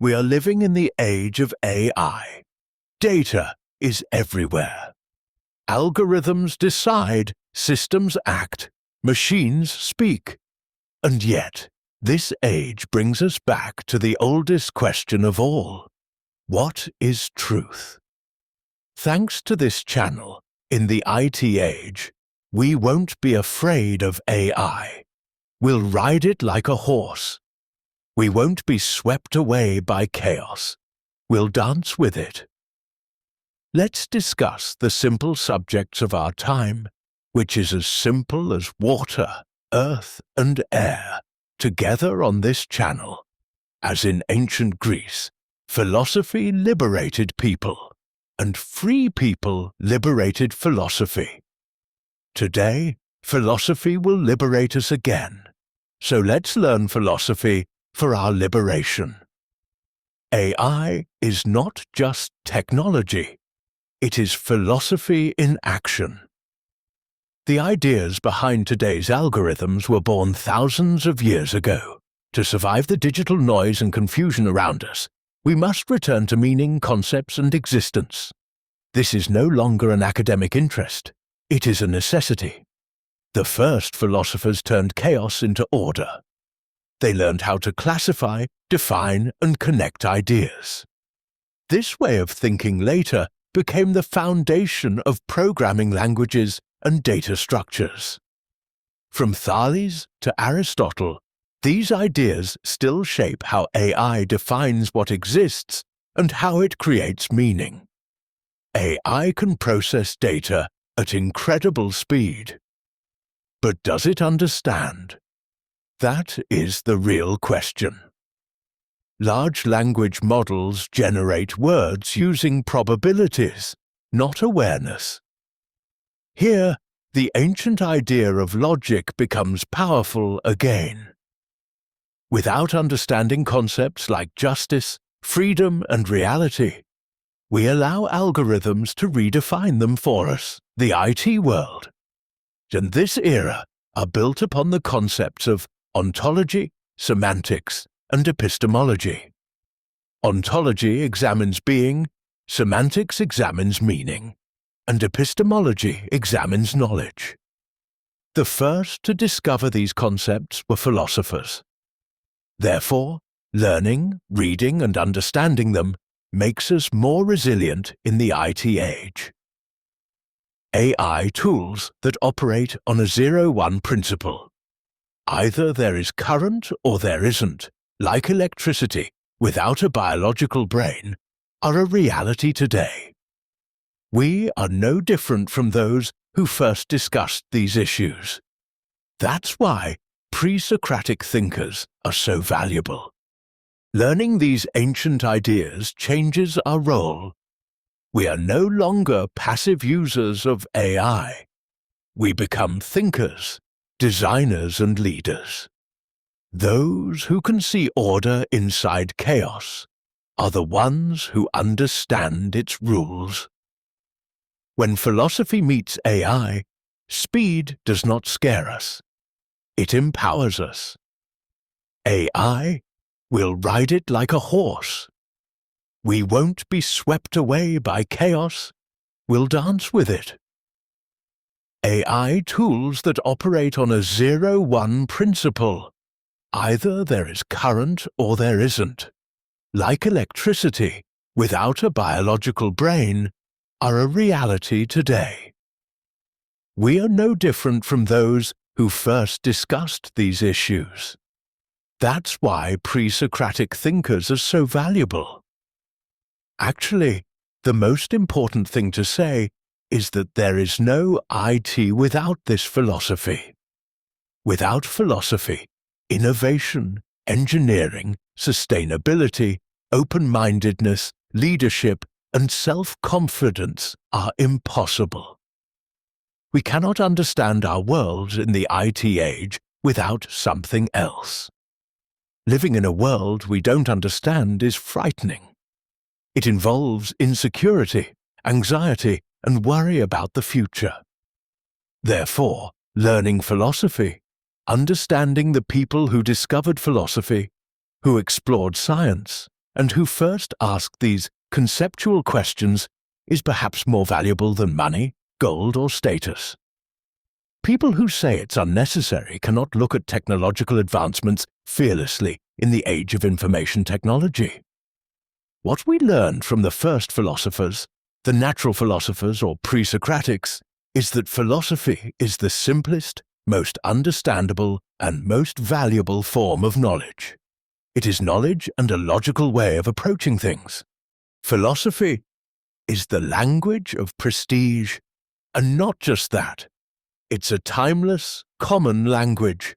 We are living in the age of AI. Data is everywhere. Algorithms decide, systems act, machines speak. And yet, this age brings us back to the oldest question of all. What is truth? Thanks to this channel, in the IT age, we won't be afraid of AI. We'll ride it like a horse. We won't be swept away by chaos. We'll dance with it. Let's discuss the simple subjects of our time, which is as simple as water, earth, and air, together on this channel. As in ancient Greece, philosophy liberated people, and free people liberated philosophy. Today, philosophy will liberate us again. So let's learn philosophy for our liberation. AI is not just technology. It is philosophy in action. The ideas behind today's algorithms were born thousands of years ago. To survive the digital noise and confusion around us, we must return to meaning, concepts, and existence. This is no longer an academic interest. It is a necessity. The first philosophers turned chaos into order. They learned how to classify, define, and connect ideas. This way of thinking later became the foundation of programming languages and data structures. From Thales to Aristotle, these ideas still shape how AI defines what exists and how it creates meaning. AI can process data at incredible speed. But does it understand? That is the real question. Large language models generate words using probabilities, not awareness. Here, the ancient idea of logic becomes powerful again. Without understanding concepts like justice, freedom, and reality, we allow algorithms to redefine them for us, the IT world. And this era are built upon the concepts of ontology, semantics, and epistemology. Ontology examines being, semantics examines meaning, and epistemology examines knowledge. The first to discover these concepts were philosophers. Therefore, learning, reading, and understanding them makes us more resilient in the IT age. AI tools that operate on a 0-1 principle. Either there is current or there isn't, like electricity, without a biological brain, are a reality today. We are no different from those who first discussed these issues. That's why pre-Socratic thinkers are so valuable. Learning these ancient ideas changes our role. We are no longer passive users of AI. We become thinkers, designers, and leaders. Those who can see order inside chaos are the ones who understand its rules. When philosophy meets AI, speed does not scare us. It empowers us. AI will ride it like a horse. We won't be swept away by chaos. We'll dance with it. AI tools that operate on a 0-1 principle. Either there is current or there isn't. Like electricity, without a biological brain, are a reality today. We are no different from those who first discussed these issues. That's why pre-Socratic thinkers are so valuable. Actually, the most important thing to say is that there is no IT without this philosophy. Without philosophy, innovation, engineering, sustainability, open-mindedness, leadership, and self-confidence are impossible. We cannot understand our world in the IT age without something else. Living in a world we don't understand is frightening. It involves insecurity, anxiety, and worry about the future. Therefore, learning philosophy, understanding the people who discovered philosophy, who explored science, and who first asked these conceptual questions is perhaps more valuable than money, gold, or status. People who say it's unnecessary cannot look at technological advancements fearlessly in the age of information technology. What we learned from the first philosophers, the natural philosophers or Pre-Socratics, is that philosophy is the simplest, most understandable, and most valuable form of knowledge. It is knowledge and a logical way of approaching things. Philosophy is the language of prestige, and not just that. It's a timeless, common language.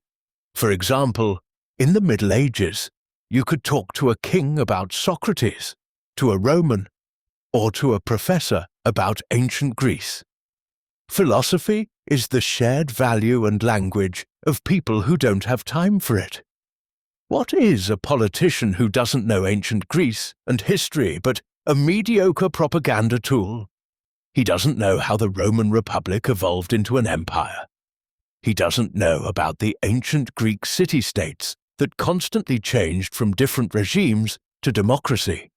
For example, in the Middle Ages, you could talk to a king about Socrates, to a Roman, or to a professor about ancient Greece. Philosophy is the shared value and language of people who don't have time for it. What is a politician who doesn't know ancient Greece and history but a mediocre propaganda tool? He doesn't know how the Roman Republic evolved into an empire. He doesn't know about the ancient Greek city-states that constantly changed from different regimes to democracy.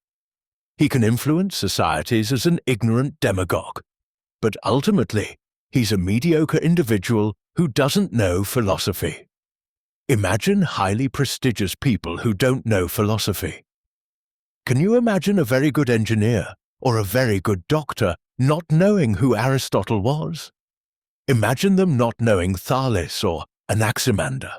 He can influence societies as an ignorant demagogue, but ultimately, he's a mediocre individual who doesn't know philosophy. Imagine highly prestigious people who don't know philosophy. Can you imagine a very good engineer or a very good doctor not knowing who Aristotle was? Imagine them not knowing Thales or Anaximander.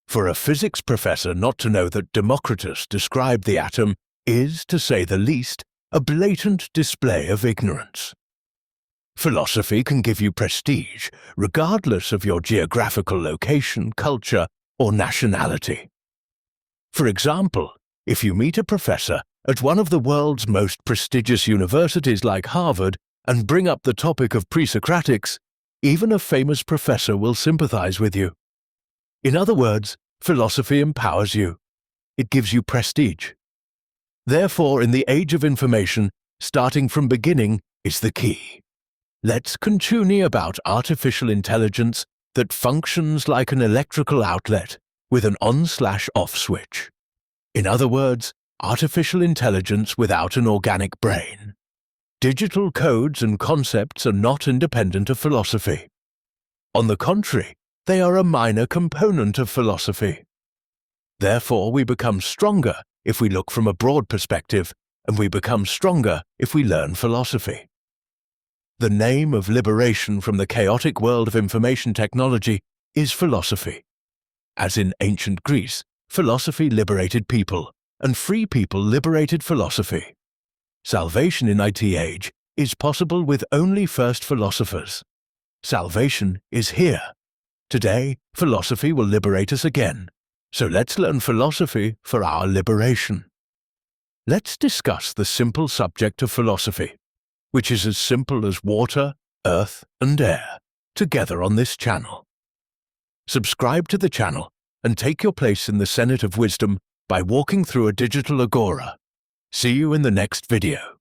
For a physics professor not to know that Democritus described the atom is, to say the least, a blatant display of ignorance. Philosophy can give you prestige, regardless of your geographical location, culture, or nationality. For example, if you meet a professor at one of the world's most prestigious universities like Harvard and bring up the topic of Pre-Socratics, even a famous professor will sympathize with you. In other words, philosophy empowers you. It gives you prestige. Therefore, in the age of information, starting from beginning is the key. Let's continue about artificial intelligence that functions like an electrical outlet with an on/off switch. In other words, artificial intelligence without an organic brain. Digital codes and concepts are not independent of philosophy. On the contrary, they are a minor component of philosophy. Therefore, we become stronger if we look from a broad perspective, and we become stronger if we learn philosophy. The name of liberation from the chaotic world of information technology is philosophy. As in ancient Greece, philosophy liberated people, and free people liberated philosophy. Salvation in IT age is possible with only first philosophers. Salvation is here. Today, philosophy will liberate us again. So let's learn philosophy for our liberation. Let's discuss the simple subject of philosophy, which is as simple as water, earth, and air, together on this channel. Subscribe to the channel and take your place in the Senate of Wisdom by walking through a digital agora. See you in the next video.